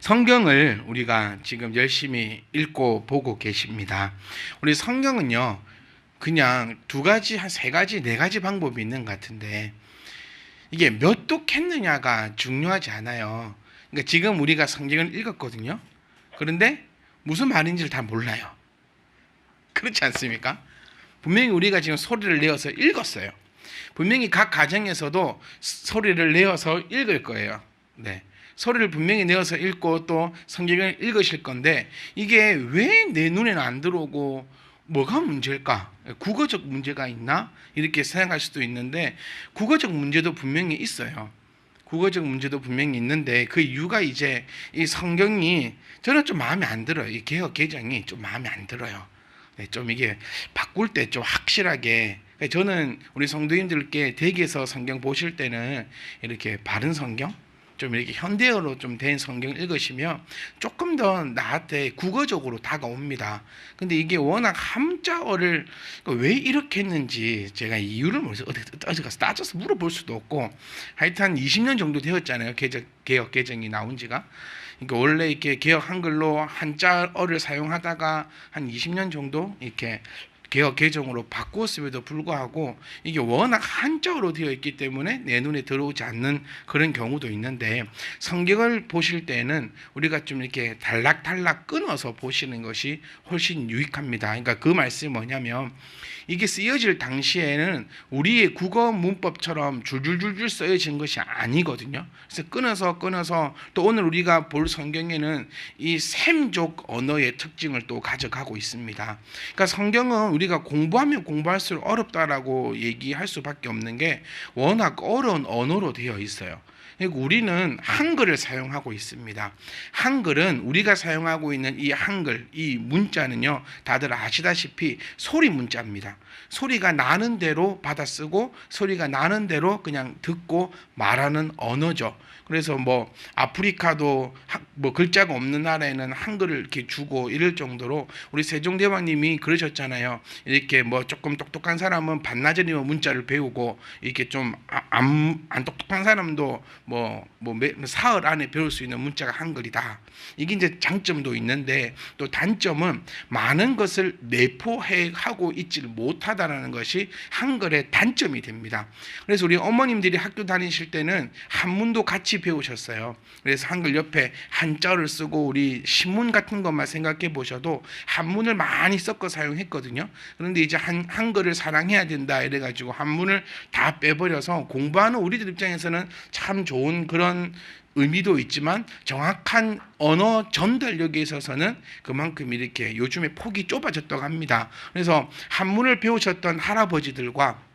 성경을 우리가 지금 열심히 읽고 보고 계십니다. 우리 성경은요, 그냥 두 가지, 한 세 가지, 네 가지 방법이 있는 것 같은데, 이게 몇 독했느냐가 중요하지 않아요. 그러니까 지금 우리가 성경을 읽었거든요. 그런데 무슨 말인지를 다 몰라요. 그렇지 않습니까? 분명히 우리가 지금 소리를 내어서 읽었어요. 분명히 각 가정에서도 소리를 내어서 읽을 거예요. 네. 소리를 분명히 내어서 읽고 또 성경을 읽으실 건데, 이게 왜 내 눈에는 안 들어오고 뭐가 문제일까? 국어적 문제가 있나? 이렇게 생각할 수도 있는데, 국어적 문제도 분명히 있어요. 국어적 문제도 분명히 있는데, 그 이유가 이제 이 성경이 저는 좀 마음에 안 들어요. 이 개역 개정이 좀 마음에 안 들어요. 네, 좀 이게 바꿀 때 좀 확실하게. 저는 우리 성도님들께 댁에서 성경 보실 때는 이렇게 바른 성경, 좀 이렇게 현대어로 좀 된 성경 읽으시면 조금 더 나한테 국어적으로 다가옵니다. 근데 이게 워낙 한자어를 왜 이렇게 했는지 제가 이유를 모르겠어요. 어디 가서 따져서 물어볼 수도 없고, 하여튼 20년 정도 되었잖아요. 개역 개정이 나온 지가. 그러니까 원래 이렇게 개역 한글로 한자어를 사용하다가 한 20년 정도 이렇게 개역 개정으로 바꾸었음에도 불구하고 이게 워낙 한자어로 되어 있기 때문에 내 눈에 들어오지 않는 그런 경우도 있는데, 성경을 보실 때는 우리가 좀 이렇게 단락단락 끊어서 보시는 것이 훨씬 유익합니다. 그러니까 그 말씀이 뭐냐면, 이게 쓰여질 당시에는 우리의 국어 문법처럼 줄줄줄줄 쓰여진 것이 아니거든요. 그래서 끊어서 또 오늘 우리가 볼 성경에는 이 셈족 언어의 특징을 또 가져가고 있습니다. 그러니까 성경은 우리가 공부하면 공부할수록 어렵다라고 얘기할 수밖에 없는 게 워낙 어려운 언어로 되어 있어요. 우리는 한글을 사용하고 있습니다. 한글은 우리가 사용하고 있는 이 한글, 이 문자는요, 다들 아시다시피 소리 문자입니다. 소리가 나는 대로 받아쓰고 소리가 나는 대로 그냥 듣고 말하는 언어죠. 그래서 뭐 아프리카도 뭐 글자가 없는 나라에는 한글을 이렇게 주고 이럴 정도로, 우리 세종대왕님이 그러셨잖아요. 이렇게 뭐 조금 똑똑한 사람은 반나절이면 문자를 배우고, 이렇게 좀 안 똑똑한 사람도 사흘 안에 배울 수 있는 문자가 한글이다. 이게 이제 장점도 있는데, 또 단점은 많은 것을 내포하고 있지를 못하다라는 것이 한글의 단점이 됩니다. 그래서 우리 어머님들이 학교 다니실 때는 한문도 같이 배우셨어요. 그래서 한글 옆에 한자어를 쓰고, 우리 신문 같은 것만 생각해 보셔도 한문을 많이 섞어 사용했거든요. 그런데 이제 한글을 사랑해야 된다 이래가지고 한문을 다 빼버려서, 공부하는 우리들 입장에서는 참 좋은 그런 의미도 있지만 정확한 언어 전달력에 있어서는 그만큼 이렇게 요즘에 폭이 좁아졌다고 합니다. 그래서 한문을 배우셨던 할아버지들과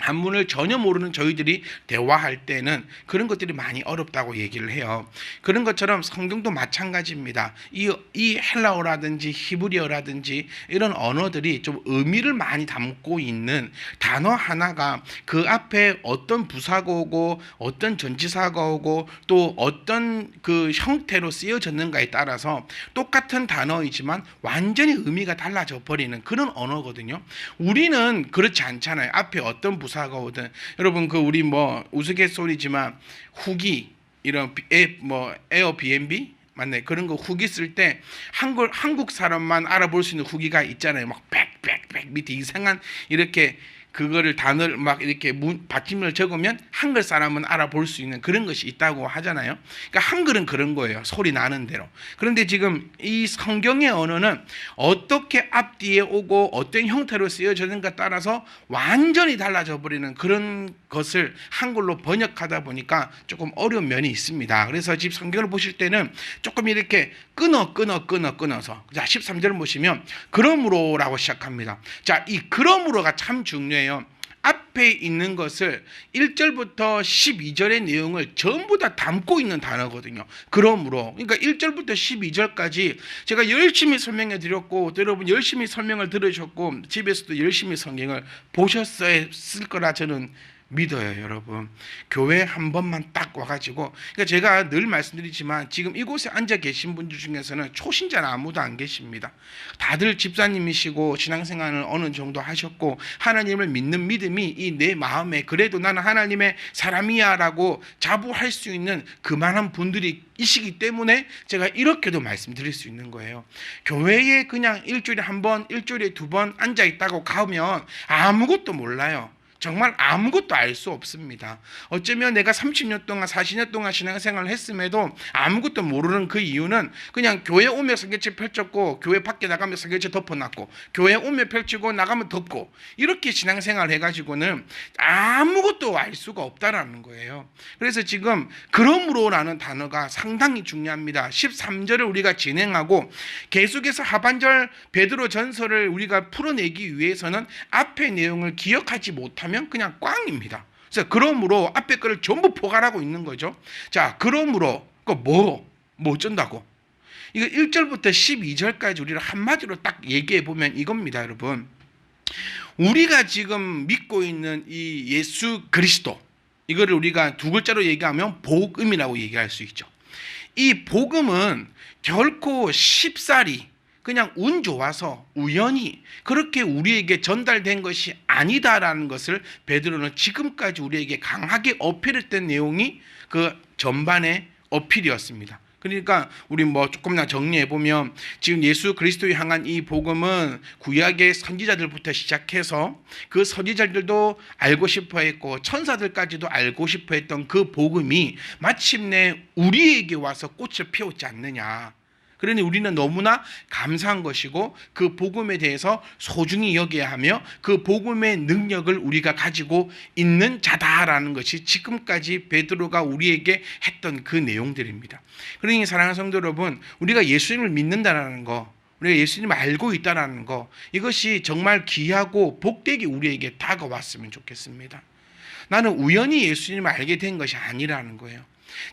한문을 전혀 모르는 저희들이 대화할 때는 그런 것들이 많이 어렵다고 얘기를 해요. 그런 것처럼 성경도 마찬가지입니다. 이 헬라어라든지 히브리어라든지 이런 언어들이 좀 의미를 많이 담고 있는 단어 하나가 그 앞에 어떤 부사가 오고 어떤 전치사가 오고 또 어떤 그 형태로 쓰여졌는가에 따라서 똑같은 단어이지만 완전히 의미가 달라져 버리는 그런 언어거든요. 우리는 그렇지 않잖아요. 앞에 어떤 부사가 오든, 여러분 그 우리 뭐 우스갯소리지만 후기, 이런 에어비앤비 맞네, 그런 거 후기 쓸 때 한국 사람만 알아볼 수 있는 후기가 있잖아요. 막 빽빽빽 밑에 이상한 이렇게 그거를 단어를 막 이렇게 받침을 적으면 한글 사람은 알아볼 수 있는 그런 것이 있다고 하잖아요. 그러니까 한글은 그런 거예요. 소리 나는 대로. 그런데 지금 이 성경의 언어는 어떻게 앞뒤에 오고 어떤 형태로 쓰여졌는가 따라서 완전히 달라져 버리는 그런 것을 한글로 번역하다 보니까 조금 어려운 면이 있습니다. 그래서 집 성경을 보실 때는 조금 이렇게 끊어서, 자 13절 보시면 그러므로라고 시작합니다. 자, 이 그러므로가 참 중요해요. 앞에 있는 것을 1절부터 12절의 내용을 전부 다 담고 있는 단어거든요. 그러므로, 그러니까 1절부터 12절까지 제가 열심히 설명해 드렸고, 또 여러분 열심히 설명을 들으셨고, 집에서도 열심히 성경을 보셨을 거라 저는 믿어요, 여러분. 교회 한 번만 딱 와가지고, 그러니까 제가 늘 말씀드리지만 지금 이곳에 앉아 계신 분들 중에서는 초신자는 아무도 안 계십니다. 다들 집사님이시고 신앙생활을 어느 정도 하셨고 하나님을 믿는 믿음이 이 내 마음에 그래도 나는 하나님의 사람이야라고 자부할 수 있는 그만한 분들이 이시기 때문에 제가 이렇게도 말씀드릴 수 있는 거예요. 교회에 그냥 일주일에 한 번, 일주일에 두 번 앉아 있다고 가면 아무것도 몰라요. 정말 아무것도 알 수 없습니다. 어쩌면 내가 30년 동안 40년 동안 신앙생활을 했음에도 아무것도 모르는 그 이유는 그냥 교회 오면 성경책 펼쳤고 교회 밖에 나가면 성경책 덮어놨고 교회 오면 펼치고 나가면 덮고 이렇게 신앙생활을 해가지고는 아무것도 알 수가 없다라는 거예요. 그래서 지금 그러므로라는 단어가 상당히 중요합니다. 13절을 우리가 진행하고 계속해서 하반절 베드로 전서를 우리가 풀어내기 위해서는 앞의 내용을 기억하지 못하면 그냥 꽝입니다. 그래서 그러므로 앞에 거를 전부 포괄하고 있는 거죠. 자, 그러므로 뭐 어쩐다고? 이거 1절부터 12절까지 우리를 한마디로 딱 얘기해 보면 이겁니다, 여러분. 우리가 지금 믿고 있는 이 예수 그리스도, 이거를 우리가 두 글자로 얘기하면 복음이라고 얘기할 수 있죠. 이 복음은 결코 쉽사리 그냥 운 좋아서 우연히 그렇게 우리에게 전달된 것이 아니다라는 것을 베드로는 지금까지 우리에게 강하게 어필했던 내용이 그 전반의 어필이었습니다. 그러니까 우리 조금만 정리해 보면 지금 예수 그리스도를 향한 이 복음은 구약의 선지자들부터 시작해서 그 선지자들도 알고 싶어 했고 천사들까지도 알고 싶어 했던 그 복음이 마침내 우리에게 와서 꽃을 피웠지 않느냐. 그러니 우리는 너무나 감사한 것이고 그 복음에 대해서 소중히 여겨야 하며 그 복음의 능력을 우리가 가지고 있는 자다라는 것이 지금까지 베드로가 우리에게 했던 그 내용들입니다. 그러니 사랑하는 성도 여러분, 우리가 예수님을 믿는다는 거, 우리가 예수님을 알고 있다는 거, 이것이 정말 귀하고 복되게 우리에게 다가왔으면 좋겠습니다. 나는 우연히 예수님을 알게 된 것이 아니라는 거예요.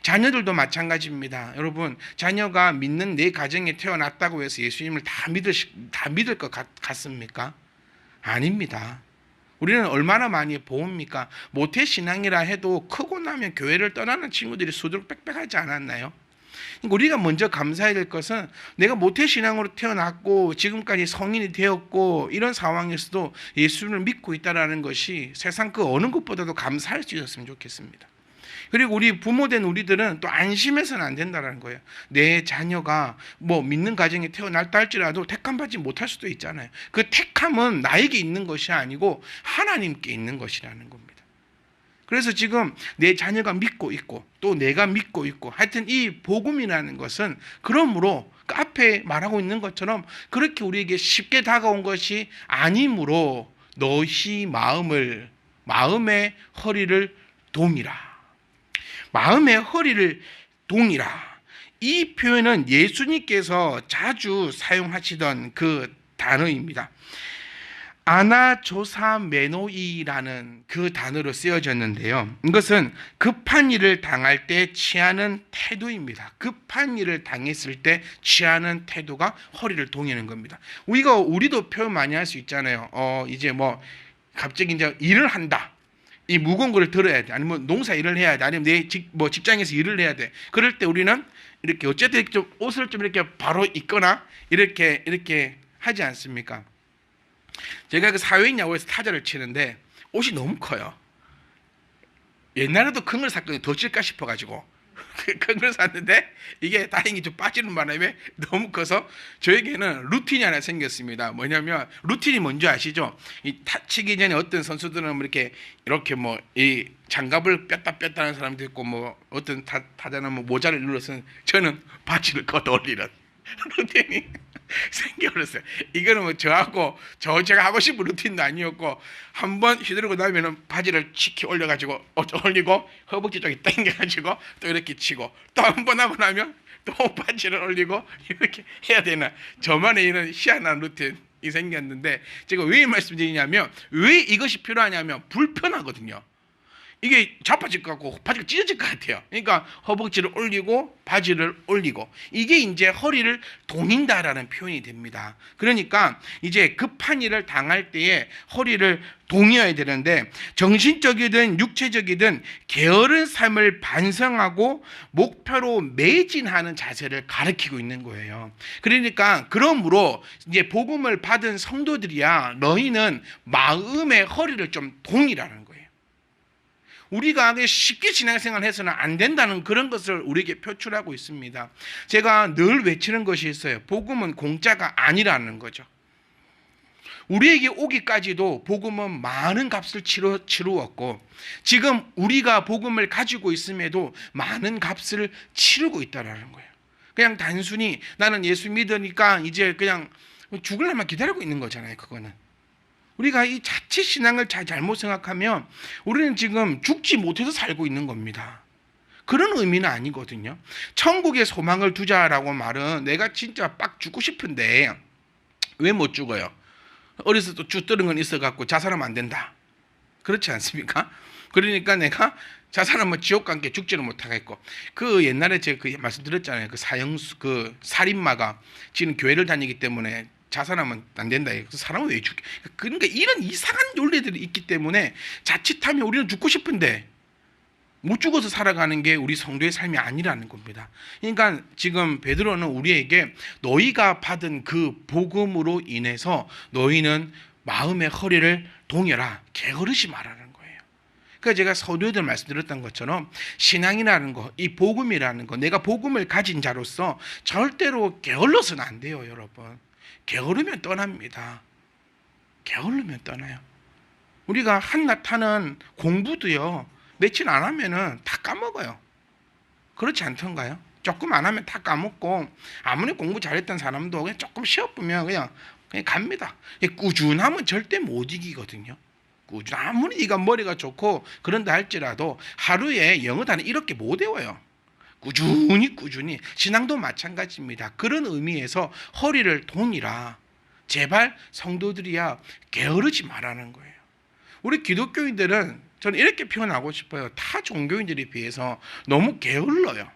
자녀들도 마찬가지입니다. 여러분, 자녀가 믿는 내 가정에 태어났다고 해서 예수님을 다 믿을 것 같습니까? 아닙니다. 우리는 얼마나 많이 보옵니까? 모태신앙이라 해도 크고 나면 교회를 떠나는 친구들이 수두룩 빽빽하지 않았나요? 우리가 먼저 감사해야 될 것은 내가 모태신앙으로 태어났고 지금까지 성인이 되었고 이런 상황에서도 예수를 믿고 있다는 것이 세상 그 어느 것보다도 감사할 수 있었으면 좋겠습니다. 그리고 우리 부모된 우리들은 또 안심해서는 안 된다는 거예요. 내 자녀가 믿는 가정에 태어났다 할지라도 택함받지 못할 수도 있잖아요. 그 택함은 나에게 있는 것이 아니고 하나님께 있는 것이라는 겁니다. 그래서 지금 내 자녀가 믿고 있고 또 내가 믿고 있고 하여튼 이 복음이라는 것은 그러므로 그 앞에 말하고 있는 것처럼 그렇게 우리에게 쉽게 다가온 것이 아니므로 너희 마음의 허리를 동이라. 마음의 허리를 동이라. 이 표현은 예수님께서 자주 사용하시던 그 단어입니다. 아나조사메노이라는 그 단어로 쓰여졌는데요. 이것은 급한 일을 당할 때 취하는 태도입니다. 급한 일을 당했을 때 취하는 태도가 허리를 동이는 겁니다. 우리도 표현 많이 할 수 있잖아요. 이제 갑자기 이제 일을 한다. 이 무거운 걸 들어야 돼. 아니면 농사 일을 해야 돼. 아니면 내 직장에서 일을 해야 돼. 그럴 때 우리는 이렇게 어쨌든 좀 옷을 좀 이렇게 바로 입거나 이렇게 하지 않습니까? 제가 그 사회인 야구에서 타자를 치는데 옷이 너무 커요. 옛날에도 큰 걸 샀거든요. 더 찔까 싶어가지고 큰 걸 샀는데 이게 다행히 좀 빠지는 바람에 너무 커서 저에게는 루틴이 하나 생겼습니다. 뭐냐면 루틴이 뭔지 아시죠? 이 치기 전에 어떤 선수들은 이렇게 이 장갑을 뺐다 하는 사람도 있고 어떤 타자는 모자를 눌러서 저는 바지를 걷어 올리는 루틴이 생겨버렸어요. 이거는 저하고 제가 하고 싶은 루틴도 아니었고 한번 휘두르고 나면은 바지를 치키 올리고 허벅지 쪽에 당겨가지고 또 이렇게 치고 또 한 번 하고 나면 또 바지를 올리고 이렇게 해야 되는 저만의 이런 희한한 루틴이 생겼는데 제가 왜 말씀드리냐면 왜 이것이 필요하냐면 불편하거든요. 이게 자빠질 것 같고 바지가 찢어질 것 같아요. 그러니까 허벅지를 올리고 바지를 올리고 이게 이제 허리를 동인다라는 표현이 됩니다. 그러니까 이제 급한 일을 당할 때에 허리를 동여야 되는데 정신적이든 육체적이든 게으른 삶을 반성하고 목표로 매진하는 자세를 가리키고 있는 거예요. 그러니까 그러므로 이제 복음을 받은 성도들이야 너희는 마음의 허리를 좀 동이라는 거예요. 우리가 쉽게 신앙생활을 해서는 안 된다는 그런 것을 우리에게 표출하고 있습니다. 제가 늘 외치는 것이 있어요. 복음은 공짜가 아니라는 거죠. 우리에게 오기까지도 복음은 많은 값을 치루었고 지금 우리가 복음을 가지고 있음에도 많은 값을 치르고 있다는 거예요. 그냥 단순히 나는 예수 믿으니까 이제 그냥 죽을 날만 기다리고 있는 거잖아요. 그거는. 우리가 이 자체 신앙을 잘못 생각하면 우리는 지금 죽지 못해서 살고 있는 겁니다. 그런 의미는 아니거든요. 천국에 소망을 두자라고 말은 내가 진짜 빡 죽고 싶은데 왜 못 죽어요? 어려서 또 죽들은 건 있어갖고 자살하면 안 된다. 그렇지 않습니까? 그러니까 내가 자살하면 지옥 관계 죽지는 못하겠고 그 옛날에 제가 그 말씀드렸잖아요. 그 사형수 그 살인마가 지금 교회를 다니기 때문에 자살하면 안 된다. 그래서 사람은 왜 죽게? 그러니까 이런 이상한 논리들이 있기 때문에 자칫하면 우리는 죽고 싶은데 못 죽어서 살아가는 게 우리 성도의 삶이 아니라는 겁니다. 그러니까 지금 베드로는 우리에게 너희가 받은 그 복음으로 인해서 너희는 마음의 허리를 동여라. 게으르지 말라는 거예요. 그러니까 제가 서두에도 말씀드렸던 것처럼 신앙이라는 거, 이 복음이라는 거, 내가 복음을 가진 자로서 절대로 게을러서는 안 돼요, 여러분. 게으르면 떠납니다. 게으르면 떠나요. 우리가 한낱 하는 공부도요. 며칠 안 하면은 다 까먹어요. 그렇지 않던가요? 조금 안 하면 다 까먹고 아무리 공부 잘했던 사람도 그냥 조금 쉬어보면 그냥 갑니다. 꾸준하면 절대 못 이기거든요. 아무리 네가 머리가 좋고 그런다 할지라도 하루에 영어 단어 이렇게 못 외워요. 꾸준히 신앙도 마찬가지입니다. 그런 의미에서 허리를 동이라. 제발 성도들이야 게으르지 말라는 거예요. 우리 기독교인들은 저는 이렇게 표현하고 싶어요. 타 종교인들에 비해서 너무 게을러요.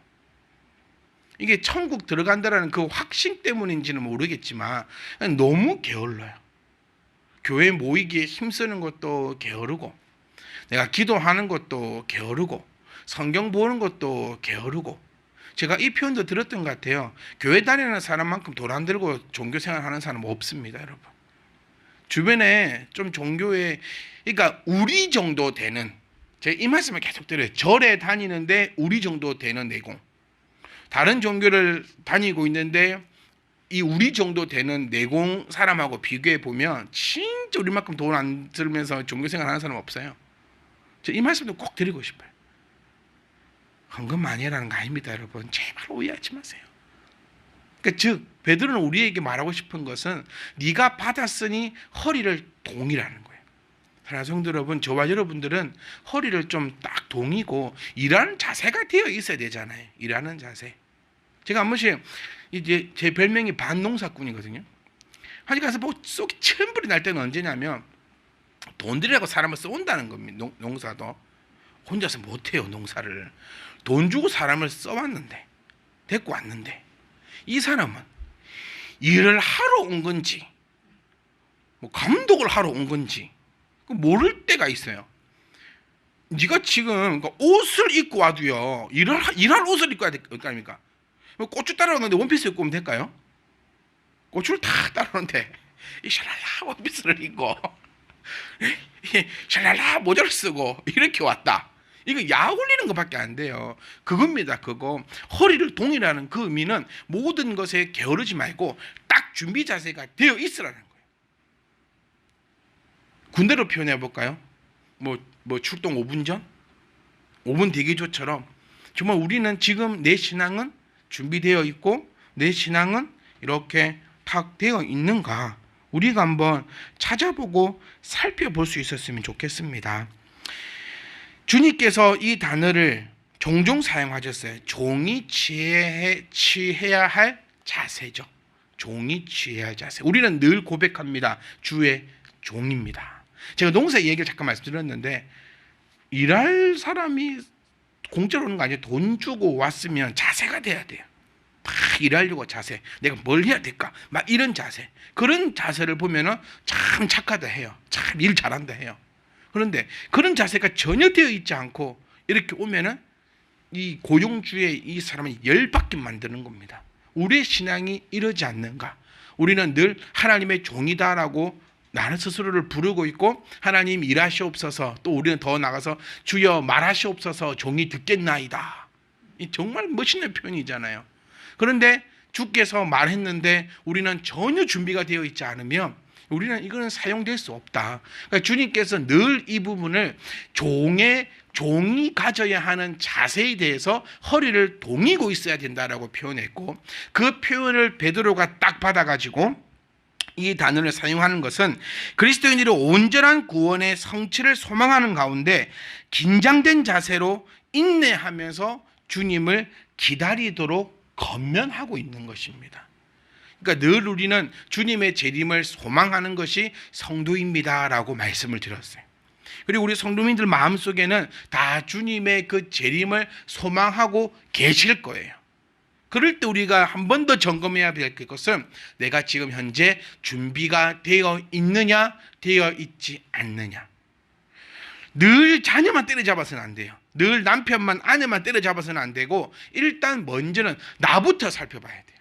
이게 천국 들어간다라는 그 확신 때문인지는 모르겠지만 너무 게을러요. 교회 모이기에 힘쓰는 것도 게으르고 내가 기도하는 것도 게으르고 성경 보는 것도 게으르고 제가 이 표현도 들었던 것 같아요. 교회 다니는 사람만큼 돈 안 들고 종교생활 하는 사람 없습니다, 여러분. 주변에 좀 종교에 그러니까 우리 정도 되는 제가 이 말씀을 계속 드려요. 절에 다니는데 우리 정도 되는 내공. 다른 종교를 다니고 있는데 이 우리 정도 되는 내공 사람하고 비교해 보면 진짜 우리만큼 돈 안 들면서 종교생활 하는 사람 없어요. 제가 이 말씀도 꼭 드리고 싶어요. 헌금 많이 해라는 거 아닙니다, 여러분. 제발 오해하지 마세요. 그러니까 즉 베드로는 우리에게 말하고 싶은 것은 네가 받았으니 허리를 동이라는 거예요. 사랑하는 성도 여러분, 저와 여러분들은 허리를 좀 딱 동이고 일하는 자세가 되어 있어야 되잖아요. 일하는 자세. 제가 한 번씩 이제 제 별명이 반농사꾼이거든요. 한지 가서 뭐 쏙이 천불이 날 때는 언제냐면 돈 들이라고 사람을 써온다는 겁니다. 농사도 혼자서 못해요. 농사를 돈 주고 사람을 써왔는데 데리고 왔는데 이 사람은 일을 하러 온 건지 뭐 감독을 하러 온 건지 모를 때가 있어요. 네가 지금 옷을 입고 와도요 일할 옷을 입고 와야 될 거 아닙니까? 고추 따라오는데 원피스 입고 오면 될까요? 고추를 다 따라오는데 이 샬랄라 원피스를 입고 샬랄라 모자를 쓰고 이렇게 왔다. 이거 약 올리는 것밖에 안 돼요. 그겁니다. 그거 허리를 동이라는 그 의미는 모든 것에 게으르지 말고 딱 준비 자세가 되어 있으라는 거예요. 군대로 표현해 볼까요? 뭐 출동 5분 전? 5분 대기조처럼 정말 우리는 지금 내 신앙은 준비되어 있고 내 신앙은 이렇게 탁 되어 있는가 우리가 한번 찾아보고 살펴볼 수 있었으면 좋겠습니다. 주님께서 이 단어를 종종 사용하셨어요. 종이 취해야 할 자세죠. 종이 취해야 할 자세. 우리는 늘 고백합니다. 주의 종입니다. 제가 농사 얘기를 잠깐 말씀드렸는데 일할 사람이 공짜로 오는 거 아니에요. 돈 주고 왔으면 자세가 돼야 돼요. 막 일하려고 자세. 내가 뭘 해야 될까? 막 이런 자세. 그런 자세를 보면은 참 착하다 해요. 참 일 잘한다 해요. 그런데 그런 자세가 전혀 되어 있지 않고 이렇게 오면은 이 고용주의 이 사람을 열받게 만드는 겁니다. 우리의 신앙이 이러지 않는가? 우리는 늘 하나님의 종이다라고 나는 스스로를 부르고 있고, 하나님 일하시옵소서, 또 우리는 더 나가서 주여 말하시옵소서, 종이 듣겠나이다. 이 정말 멋있는 표현이잖아요. 그런데 주께서 말했는데 우리는 전혀 준비가 되어 있지 않으면 우리는 이거는 사용될 수 없다. 그러니까 주님께서 늘 이 부분을 종이 가져야 하는 자세에 대해서 허리를 동이고 있어야 된다라고 표현했고, 그 표현을 베드로가 딱 받아가지고 이 단어를 사용하는 것은 그리스도인들이 온전한 구원의 성취를 소망하는 가운데 긴장된 자세로 인내하면서 주님을 기다리도록 건면하고 있는 것입니다. 그러니까 늘 우리는 주님의 재림을 소망하는 것이 성도입니다라고 말씀을 드렸어요. 그리고 우리 성도민들 마음속에는 다 주님의 그 재림을 소망하고 계실 거예요. 그럴 때 우리가 한 번 더 점검해야 될 것은 내가 지금 현재 준비가 되어 있느냐, 되어 있지 않느냐. 늘 자녀만 때려잡아서는 안 돼요. 늘 남편만, 아내만 때려잡아서는 안 되고, 일단 먼저는 나부터 살펴봐야 돼요.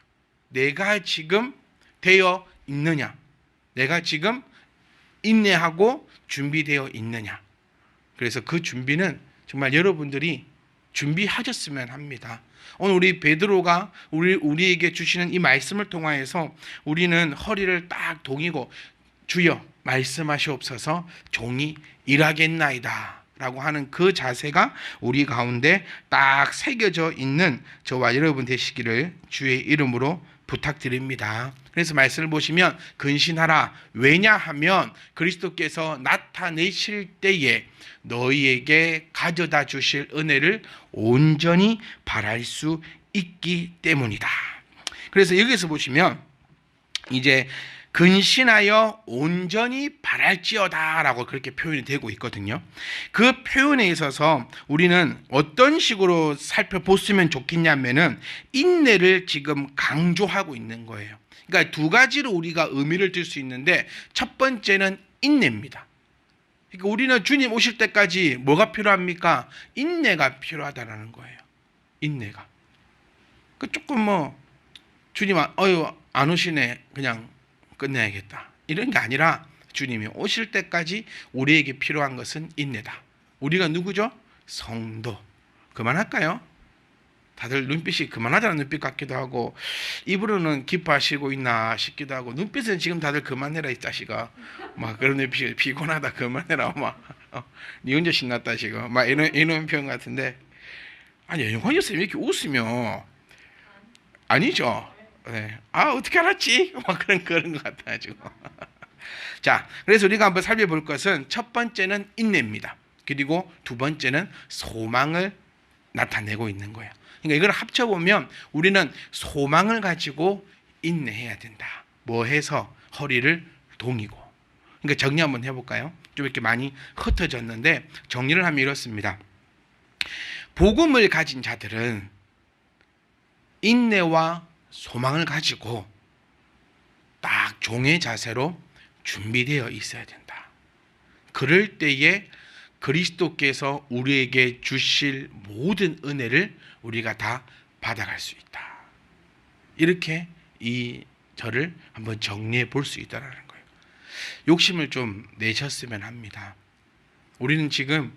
내가 지금 되어 있느냐, 내가 지금 인내하고 준비되어 있느냐. 그래서 그 준비는 정말 여러분들이 준비하셨으면 합니다. 오늘 우리 베드로가 우리에게 주시는 이 말씀을 통하여서 우리는 허리를 딱 동이고 주여 말씀하시옵소서, 종이 일하겠나이다 라고 하는 그 자세가 우리 가운데 딱 새겨져 있는 저와 여러분 되시기를 주의 이름으로 부탁드립니다. 그래서 말씀을 보시면 근신하라. 왜냐하면 그리스도께서 나타내실 때에 너희에게 가져다 주실 은혜를 온전히 바랄 수 있기 때문이다. 그래서 여기서 보시면 이제 근신하여 온전히 바랄지어다 라고 그렇게 표현이 되고 있거든요. 그 표현에 있어서 우리는 어떤 식으로 살펴보시면 좋겠냐면은 인내를 지금 강조하고 있는 거예요. 그러니까 두 가지로 우리가 의미를 들 수 있는데, 첫 번째는 인내입니다. 그러니까 우리는 주님 오실 때까지 뭐가 필요합니까? 인내가 필요하다라는 거예요. 인내가. 그 조금 주님 안 오시네, 그냥 끝내야겠다, 이런 게 아니라 주님이 오실 때까지 우리에게 필요한 것은 인내다. 우리가 누구죠? 성도. 그만할까요? 다들 눈빛이 그만하자는 눈빛 같기도 하고, 입으로는 기뻐하시고 있나 싶기도 하고, 눈빛은 지금 다들 그만해라 이 자식아, 막 그런 눈빛이 피곤하다 그만해라, 막 니 혼자 신났다 지금, 막 이런 표현 같은데, 아니 영환이 쌤이 이렇게 웃으면 아니죠. 네. 어떻게 알았지? 막 그런 것 같아가지고. 자, 그래서 우리가 한번 살펴볼 것은 첫 번째는 인내입니다. 그리고 두 번째는 소망을 나타내고 있는 거예요. 그러니까 이걸 합쳐보면 우리는 소망을 가지고 인내해야 된다. 뭐 해서? 허리를 동이고. 그러니까 정리 한번 해볼까요? 좀 이렇게 많이 흩어졌는데 정리를 하면 이렇습니다. 복음을 가진 자들은 인내와 소망을 가지고 딱 종의 자세로 준비되어 있어야 된다. 그럴 때에 그리스도께서 우리에게 주실 모든 은혜를 우리가 다 받아갈 수 있다. 이렇게 이 절을 한번 정리해 볼 수 있다는 거예요. 욕심을 좀 내셨으면 합니다. 우리는 지금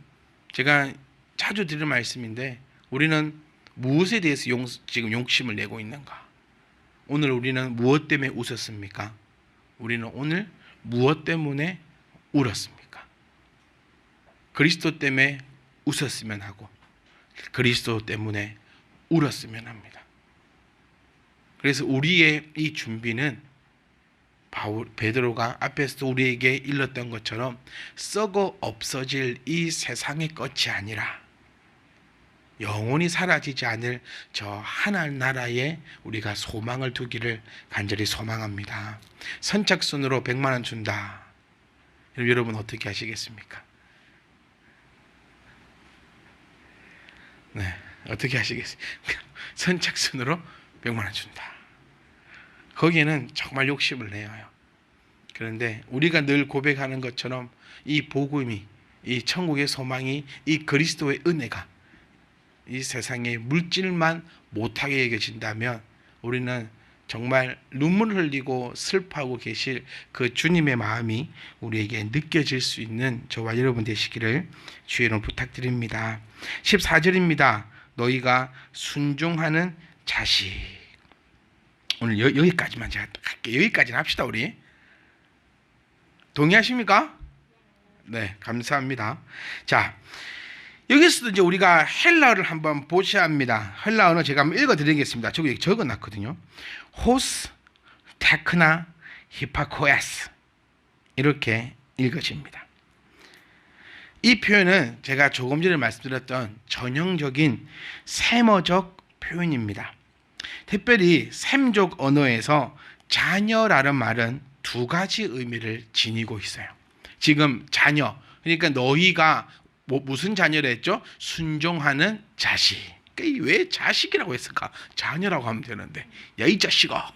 제가 자주 드리는 말씀인데, 우리는 무엇에 대해서 지금 욕심을 내고 있는가? 오늘 우리는 무엇 때문에 웃었습니까? 우리는 오늘 무엇 때문에 울었습니까? 그리스도 때문에 웃었으면 하고 그리스도 때문에 울었으면 합니다. 그래서 우리의 이 준비는 베드로가 앞에서 우리에게 일렀던 것처럼 썩어 없어질 이 세상의 것이 아니라 영원히 사라지지 않을 저 하늘 나라에 우리가 소망을 두기를 간절히 소망합니다. 선착순으로 100만 원 준다. 여러분 어떻게 하시겠습니까? 어떻게 하시겠어요? 선착순으로 100만 원 준다. 거기에는 정말 욕심을 내요. 그런데 우리가 늘 고백하는 것처럼 이 복음이, 이 천국의 소망이, 이 그리스도의 은혜가 이 세상에 물질만 못하게 여겨진다면 우리는 정말 눈물 흘리고 슬퍼하고 계실 그 주님의 마음이 우리에게 느껴질 수 있는 저와 여러분 되시기를 주의 이름으로 부탁드립니다. 14절입니다. 너희가 순종하는 자식. 오늘 여기까지만 제가 할게요. 여기까지는 합시다 우리. 동의하십니까? 네, 감사합니다. 자, 여기서도 이제 우리가 헬라어를 한번 보셔야 합니다. 헬라어는 제가 한번 읽어드리겠습니다. 저기 적어놨거든요. 호스, 테크나, 히파코야스 이렇게 읽어집니다. 이 표현은 제가 조금 전에 말씀드렸던 전형적인 세머적 표현입니다. 특별히 셈족 언어에서 자녀라는 말은 두 가지 의미를 지니고 있어요. 지금 자녀, 그러니까 너희가 무슨 자녀를 했죠? 순종하는 자식. 왜 자식이라고 했을까? 자녀라고 하면 되는데, 야 이 자식아,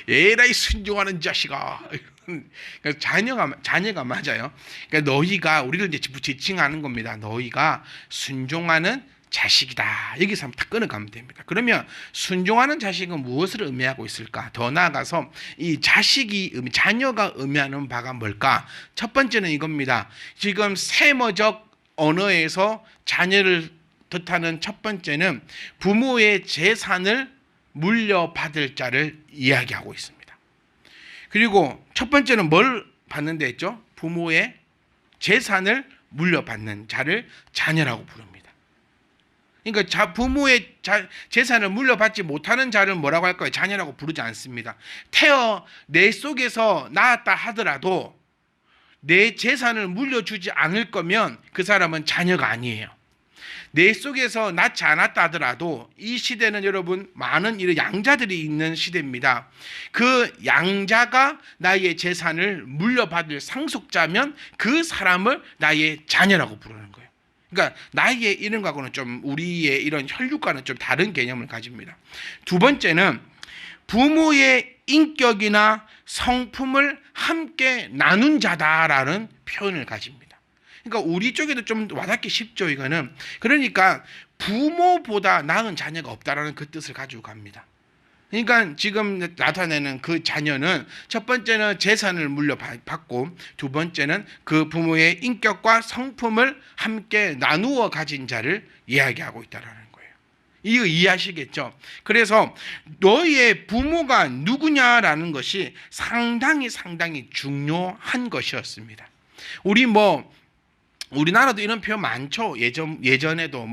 에라이 순종하는 자식아. 그러니까 자녀가 맞아요. 그러니까 너희가 우리를 이제 지칭하는 겁니다. 너희가 순종하는 자식이다. 여기서 한번 딱 끊어가면 됩니다. 그러면 순종하는 자식은 무엇을 의미하고 있을까? 더 나아가서 이 자녀가 의미하는 바가 뭘까? 첫 번째는 이겁니다. 지금 세머적 언어에서 자녀를 뜻하는 첫 번째는 부모의 재산을 물려받을 자를 이야기하고 있습니다. 그리고 첫 번째는 뭘 받는다 했죠? 부모의 재산을 물려받는 자를 자녀라고 부릅니다. 그러니까 부모의 재산을 물려받지 못하는 자를 뭐라고 할까요? 자녀라고 부르지 않습니다. 내 속에서 낳았다 하더라도 내 재산을 물려주지 않을 거면 그 사람은 자녀가 아니에요. 내 속에서 낳지 않았다 하더라도 이 시대는 여러분 많은 이런 양자들이 있는 시대입니다. 그 양자가 나의 재산을 물려받을 상속자면 그 사람을 나의 자녀라고 부르는 거예요. 그러니까 나의 이름과는 좀 우리의 이런 혈육과는 좀 다른 개념을 가집니다. 두 번째는 부모의 인격이나 성품을 함께 나눈 자다라는 표현을 가집니다. 그러니까 우리 쪽에도 좀 와닿기 쉽죠. 이거는 그러니까 부모보다 나은 자녀가 없다라는 그 뜻을 가지고 갑니다. 그러니까 지금 나타내는 그 자녀는 첫 번째는 재산을 물려받고 두 번째는 그 부모의 인격과 성품을 함께 나누어 가진 자를 이야기하고 있다는 거예요. 이거 이해하시겠죠? 그래서 너희의 부모가 누구냐라는 것이 상당히 중요한 것이었습니다. 우리나라도 이런 표현 많죠. 예전에도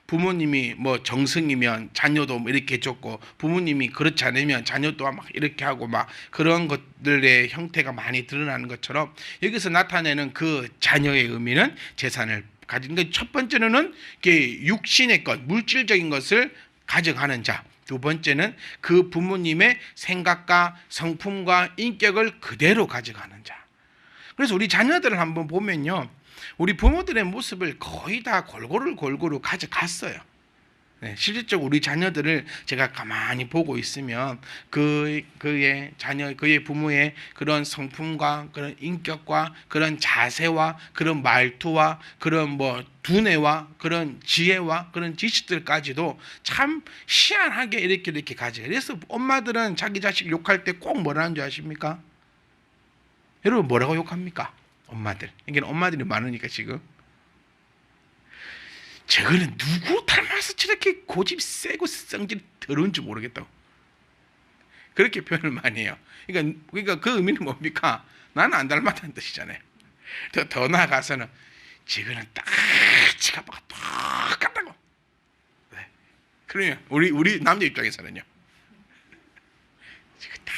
부모님이 정승이면 자녀도 이렇게 해줬고 부모님이 그렇지 않으면 자녀 또한 막 이렇게 하고 막 그런 것들의 형태가 많이 드러나는 것처럼 여기서 나타내는 그 자녀의 의미는 재산을 가진 것. 첫 번째는 육신의 것, 물질적인 것을 가져가는 자. 두 번째는 그 부모님의 생각과 성품과 인격을 그대로 가져가는 자. 그래서 우리 자녀들을 한번 보면요. 우리 부모들의 모습을 거의 다 골고루 가져갔어요. 네, 실질적으로 우리 자녀들을 제가 가만히 보고 있으면 그의 부모의 그런 성품과 그런 인격과 그런 자세와 그런 말투와 그런 두뇌와 그런 지혜와 그런 지식들까지도 참 희한하게 이렇게 가져요. 그래서 엄마들은 자기 자식 욕할 때 꼭 뭐라는 줄 아십니까? 여러분 뭐라고 욕합니까? 엄마들. 이게 엄마들이 많으니까 지금. 저거는 누구 닮아서 저렇게 고집 세고 성질이 더러운지 모르겠다고. 그렇게 표현을 많이 해요. 그러니까 그 의미는 뭡니까? 나는 안 닮았다는 뜻이잖아요. 더 나아가서는 저거는 딱 지가 똑같다고. 네. 그러면 우리 남자 입장에서는요. 딱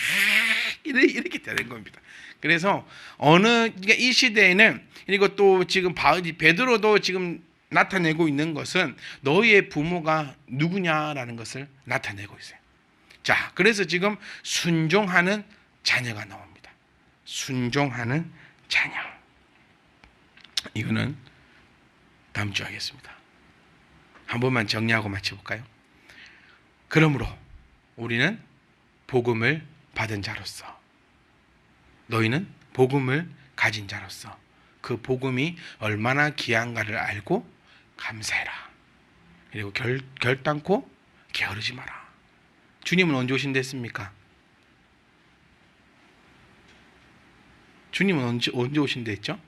이렇게 되는 겁니다. 그래서 그러니까 이 시대에는 그리고 또 지금 베드로도 지금 나타내고 있는 것은 너희의 부모가 누구냐라는 것을 나타내고 있어요. 자, 그래서 지금 순종하는 자녀가 나옵니다. 순종하는 자녀. 이거는 다음 주에 하겠습니다. 한 번만 정리하고 마쳐볼까요? 그러므로 우리는 복음을 받은 자로서, 너희는 복음을 가진 자로서 그 복음이 얼마나 귀한가를 알고 감사해라. 그리고 결단코 게으르지 마라. 주님은 언제 오신댔습니까? 주님은 언제 오신댔죠?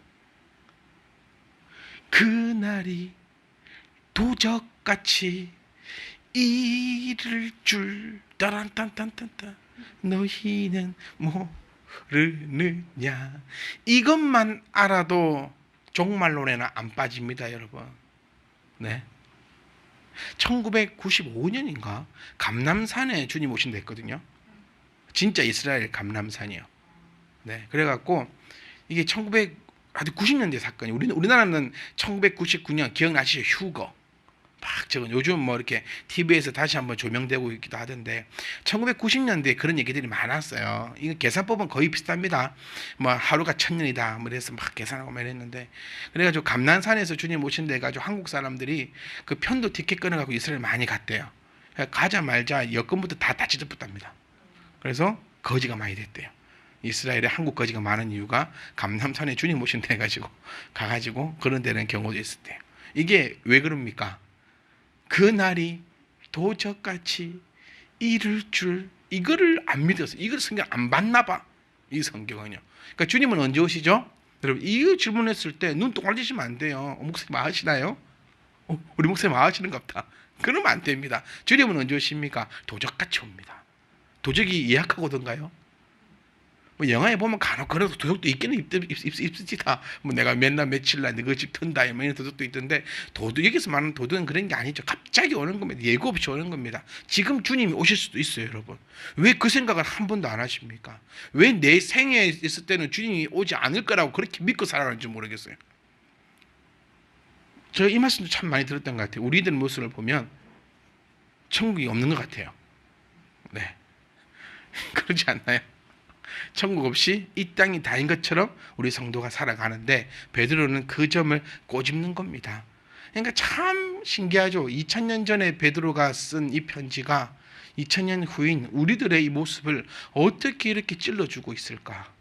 그날이 도적같이 이를 줄 따란딴딴딴딴 너희는 모르느냐. 이것만 알아도 종말론에는 안 빠집니다, 여러분. 네. 1995년인가 감람산에 주님 오신다 했거든요. 진짜 이스라엘 감람산이요. 네. 그래갖고 이게 1990년대 사건이, 우리나라는 1999년 기억나시죠? 휴거. 막 저건 요즘 뭐 이렇게 TV에서 다시 한번 조명되고 있기도 하던데 1990년대에 그런 얘기들이 많았어요. 이거 계산법은 거의 비슷합니다. 뭐 하루가 1000년이다. 뭐 그래서 막 계산하고 막 이랬는데, 그래가지고 감난산에서 주님 오신다 해가지고 한국 사람들이 그 편도 티켓 끊어가지고 이스라엘 많이 갔대요. 가자말자 여권부터 다 찢어붙답니다. 그래서 거지가 많이 됐대요. 이스라엘에 한국 거지가 많은 이유가 감남산에 주님 오신다 해가지고 가가지고 그런 데는 경우도 있었대요. 이게 왜 그럽니까? 그 날이 도적같이 이를 줄, 이거를 안 믿어서, 이걸 성경 안 봤나 봐, 이 성경은요. 그러니까 주님은 언제 오시죠? 여러분, 이 질문했을 때 눈 동그라지시면 안 돼요. 목사님 아시나요? 우리 목사님 아시는 것 같다. 그러면 안 됩니다. 주님은 언제 오십니까? 도적같이 옵니다. 도적이 예약하고 오던가요? 뭐 영화에 보면 간혹 그래도 도둑도 있기는 있으시다. 뭐 내가 맨날 며칠 날 너희 집 튼다 뭐 이런 도둑도 있던데, 여기서 말하는 도둑은 그런 게 아니죠. 갑자기 오는 겁니다. 예고 없이 오는 겁니다. 지금 주님이 오실 수도 있어요, 여러분. 왜 그 생각을 한 번도 안 하십니까? 왜 내 생에 있을 때는 주님이 오지 않을 거라고 그렇게 믿고 살아가는지 모르겠어요. 제가 이 말씀도 참 많이 들었던 것 같아요. 우리들 모습을 보면 천국이 없는 것 같아요. 네. 그렇지 않나요? 천국 없이 이 땅이 다인 것처럼 우리 성도가 살아가는데, 베드로는 그 점을 꼬집는 겁니다. 그러니까 참 신기하죠. 2000년 전에 베드로가 쓴 이 편지가 2000년 후인 우리들의 이 모습을 어떻게 이렇게 찔러주고 있을까?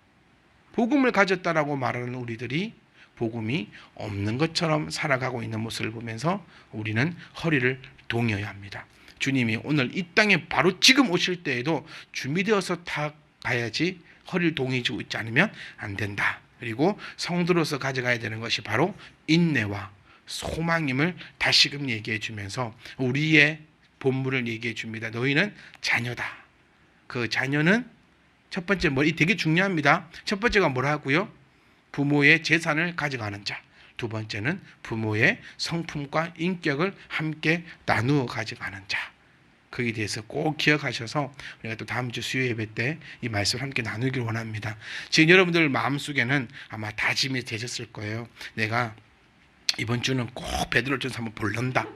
복음을 가졌다라고 말하는 우리들이 복음이 없는 것처럼 살아가고 있는 모습을 보면서 우리는 허리를 동여야 합니다. 주님이 오늘 이 땅에 바로 지금 오실 때에도 준비되어서 다 가야지, 허리를 동이지고 있지 않으면 안 된다. 그리고 성도로서 가져가야 되는 것이 바로 인내와 소망임을 다시금 얘기해 주면서 우리의 본문을 얘기해 줍니다. 너희는 자녀다. 그 자녀는 첫 번째 이 되게 중요합니다. 첫 번째가 뭐라고요? 부모의 재산을 가져가는 자. 두 번째는 부모의 성품과 인격을 함께 나누어 가져가는 자. 거기에 대해서 꼭 기억하셔서 우리가 또 다음 주 수요 예배 때 이 말씀을 함께 나누기를 원합니다. 지금 여러분들 마음속에는 아마 다짐이 되셨을 거예요. 내가 이번 주는 꼭 베드로전서 한번 볼란다.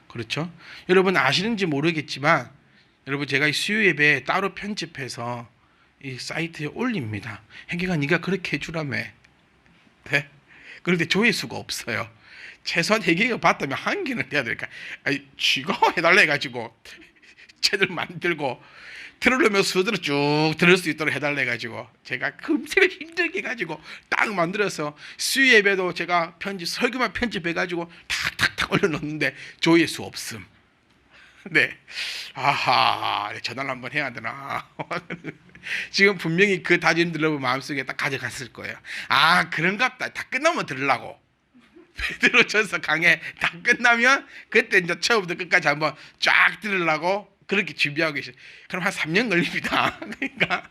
그렇죠? 여러분 아시는지 모르겠지만, 여러분 제가 이 수요 예배 따로 편집해서 이 사이트에 올립니다. 행기가 네가 그렇게 해주라며. 네? 그런데 조회수가 없어요. 최소한 회개가 봤다면 한 개는 돼야 될까? 아니, 쥐가 해달라 해가지고 채널 만들고 들으려면 수들을 쭉 들을 수 있도록 해달라 해가지고 제가 금세 힘들게 해가지고 딱 만들어서 수요 예배도 제가 설교만 편집해가지고 탁탁탁 올려놓는데 조회수 없음. 네, 아하, 전화를 한번 해야 되나. 지금 분명히 그 다짐 들어보면 마음속에 딱 가져갔을 거예요. 아, 그런갑다. 다 끝나면 들으려고. 베드로전서 강해 다 끝나면 그때 이제 처음부터 끝까지 한번 쫙 들으려고 그렇게 준비하고 계셔. 그럼 한 3년 걸립니다. 그러니까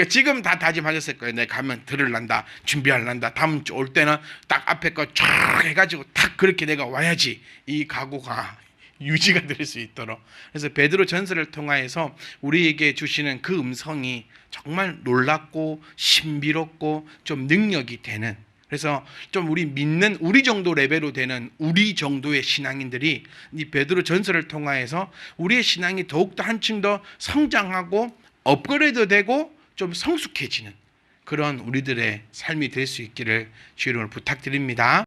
지금 다 다짐하셨을 거예요. 내가 가면 들으란다, 준비하란다. 다음 주 올 때는 딱 앞에 거 쫙 해가지고 딱 그렇게 내가 와야지, 이 각오가 유지가 될 수 있도록. 그래서 베드로 전서를 통하여서 우리에게 주시는 그 음성이 정말 놀랍고 신비롭고 좀 능력이 되는, 그래서 좀 우리 믿는 우리 정도 레벨로 되는 우리 정도의 신앙인들이 이 베드로 전서를 통하여서 우리의 신앙이 더욱더 한층 더 성장하고 업그레이드 되고 좀 성숙해지는 그런 우리들의 삶이 될 수 있기를 주의 이름으로 부탁드립니다.